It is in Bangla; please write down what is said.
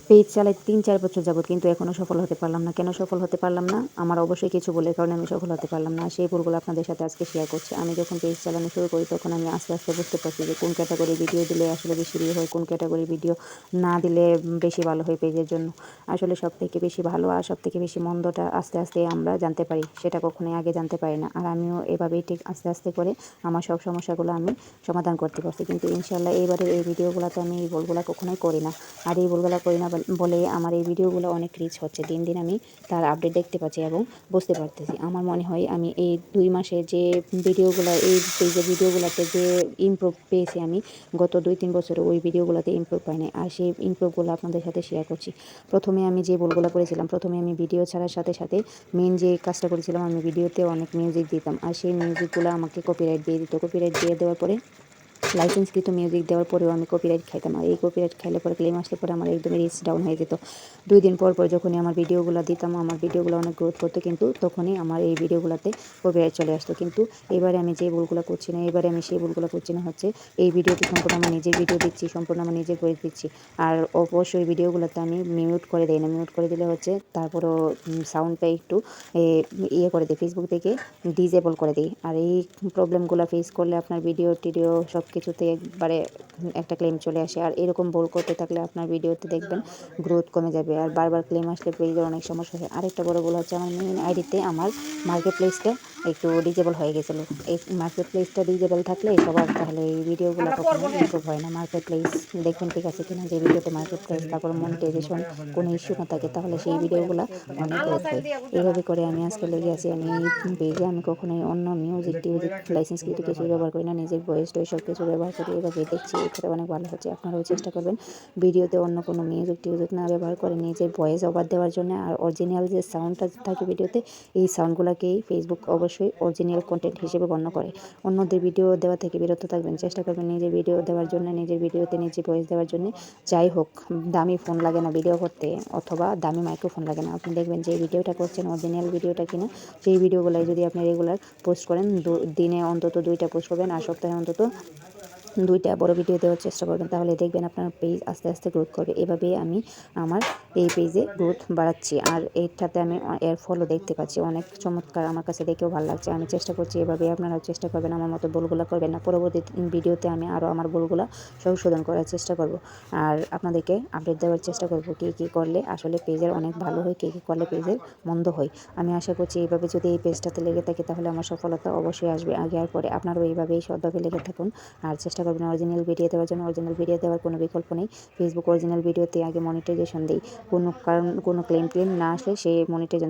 পেজ চালাই ৩-৪ বছর যাবত, কিন্তু এখনও সফল হতে পারলাম না। কেন সফল হতে পারলাম না? আমার অবশ্যই কিছু ভুলের কারণে আমি সফল হতে পারলাম না। সেই ভুলগুলো আপনাদের সাথে আজকে শেয়ার করছি। আমি যখন পেজ চালানো শুরু করি তখন আমি আস্তে আস্তে বুঝতে পারছি যে কোন ক্যাটাগরি ভিডিও দিলে আসলে বেশি ভিউ হয়, কোন ক্যাটাগরি ভিডিও না দিলে বেশি ভালো হয় পেজের জন্য। আসলে সবথেকে বেশি ভালো আর সবথেকে বেশি মন্দটা আস্তে আস্তে আমরা জানতে পারি, সেটা কখনোই আগে জানতে পারি না। আর আমিও এভাবেই ঠিক আস্তে আস্তে করে আমার সব সমস্যাগুলো আমি সমাধান করতে পারছি। কিন্তু ইনশাল্লাহ এইবারের এই ভিডিওগুলোতে আমি এই ভুলগুলো কখনোই করি না। আর এই ভুলগুলো করি না বলে আমার এই ভিডিওগুলো অনেক রিচ হচ্ছে। দিন দিন আমি তার আপডেট দেখতে পাচ্ছি এবং বুঝতে পারতেছি। আমার মনে হয় আমি এই 2 মাসে যে ভিডিওগুলো, এই পেজের ভিডিওগুলোতে যে ইমপ্রুভ পেয়েছি আমি গত 2-3 বছরে ওই ভিডিওগুলোতে ইমপ্রুভ পাই নাই। আর সেই ইমপ্রুভগুলো আপনাদের সাথে শেয়ার করছি। প্রথমে আমি যে ভুলগুলো করেছিলাম, প্রথমে আমি ভিডিও ছাড়ার সাথে সাথে মেন যে কাজটা করেছিলাম, আমি ভিডিওতে অনেক মিউজিক দিতাম। আর সেই মিউজিকগুলো আমাকে কপিরাইট দিয়ে দিত। কপিরাইট দিয়ে দেওয়ার পরে লাইসেন্সকৃত মিউজিক দেওয়ার পরেও আমি কপিরাইট খাইতাম। আর এই কপিরাইট খাইলে পরে, ক্লেম আসলে পরে আমার একদমই রিচ ডাউন হয়ে যেত। 2 দিন পর যখনই আমার ভিডিওগুলো দিতাম, আমার ভিডিওগুলো অনেক গ্রোথ করতো, কিন্তু তখনই আমার এই ভিডিওগুলোতে কপিরাইট চলে আসতো। কিন্তু এবারে আমি যে ভুলগুলো করছি না, এবারে আমি সেই ভুলগুলো করছি না হচ্ছে এই ভিডিওতে সম্পূর্ণ আমার নিজের ভিডিও দিচ্ছি, সম্পূর্ণ আমার নিজের ভয়েস দিচ্ছি। আর অবশ্যই ভিডিওগুলোতে আমি মিউট করে দিই না। মিউট করে দিলে হচ্ছে তারপরও সাউন্ডটা একটু ইয়ে করে দিই, ফেসবুক থেকে ডিজেবল করে দিই। আর এই প্রবলেমগুলো ফেস করলে আপনার ভিডিও টিডিও সব কিছুতে একবারে একটা ক্লেম চলে আসে। আর এরকম ভুল করতে থাকলে আপনার ভিডিওতে দেখবেন গ্রোথ কমে যাবে। আর বারবার ক্লেম আসলে পেজের অনেক সমস্যা হয়। আরেকটা বড় ভুল হচ্ছে আমার মেইন আইডিতে আমার মার্কেট প্লেসটা একটু ডিজেবল হয়ে গেছিলো। এই মার্কেট প্লেসটা ডিজেবল থাকলে সবার তাহলে এই ভিডিওগুলো কখনো ইমপ্রুভ হয় না। মার্কেট প্লেস দেখবেন ঠিক আছে কিনা, যে ভিডিওতে মার্কেট প্লেস তারপর মনিটাইজেশন কোনো ইস্যু না থাকে, তাহলে সেই ভিডিওগুলো অনেক গ্রোথ হয়। এইভাবে করে আমি আজকে লেগে আছি। আমি এই পেজে আমি কখনোই অন্য মিউজিক টিউজিক লাইসেন্স কিন্তু কিছু ব্যবহার করি না, নিজের ভয়েস টয়েস সব কিছু ব্যবহার করি। এভাবে দেখছি এটা অনেক ভালো হচ্ছে। আপনারাও চেষ্টা করবেন ভিডিওতে অন্য কোনো মিউজিক টিউজিক না ব্যবহার করে নিজের ভয়েস ওভার দেওয়ার জন্য। আর অরিজিনাল যে সাউন্ডটা থাকে ভিডিওতে, এই সাউন্ডগুলোকেই ফেসবুক অবশ্যই অরিজিনাল কন্টেন্ট হিসেবে গণ্য করে। অন্যদের ভিডিও দেওয়া থেকে বিরত থাকবেন, চেষ্টা করবেন নিজের ভিডিও দেওয়ার জন্য, নিজের ভিডিওতে নিজে ভয়েস দেওয়ার জন্য। যাই হোক, দামি ফোন লাগে না ভিডিও করতে, অথবা দামি মাইক্রোফোন লাগে না। আপনি দেখবেন যে ভিডিওটা করছেন অরিজিনাল ভিডিওটা কিনা, সেই ভিডিওগুলাই যদি আপনি রেগুলার পোস্ট করেন, দিনে অন্তত 2টা পোস্ট করবেন, আর সপ্তাহে অন্তত 2টা বড় ভিডিও দেওয়ার চেষ্টা করবেন, তাহলে দেখবেন আপনার পেজ আস্তে আস্তে গ্রোথ করবে। এভাবেই আমি আমার এই পেজে গ্রোথ বাড়াচ্ছি। আর এটাতে আমি এর ফলও দেখতে পাচ্ছি, অনেক চমৎকার, আমার কাছে দেখেও ভালো লাগছে। আমি চেষ্টা করছি এভাবেই আপনারাও চেষ্টা করবেন, আমার মতো ভুলগুলো করবেন না। পরবর্তী ভিডিওতে আমি আরও আমার ভুলগুলো সংশোধন করার চেষ্টা করব। আর আপনাদেরকে আপডেট দেওয়ার চেষ্টা করব কী কী করলে আসলে পেজের অনেক ভালো হয়, কী কী করলে পেজের মন্দ হয়। আমি আশা করছি এইভাবে যদি এই পেজটাতে লেগে থাকে তাহলে আমার সফলতা অবশ্যই আসবে আগে আর পরে। আপনারাও এইভাবেই সৎভাবে লেগে থাকুন আর চেষ্টা করবেন অরিজিনাল ভিডিও দেওয়ার জন্য। অরিজিনাল ভিডিও দেওয়ার কোনো বিকল্প নেই। ফেসবুক অরিজিনাল ভিডিওতে আগে মনিটাইজেশন দেই, কোনো ক্লেম না আসলে সেই মনিটাইজেশন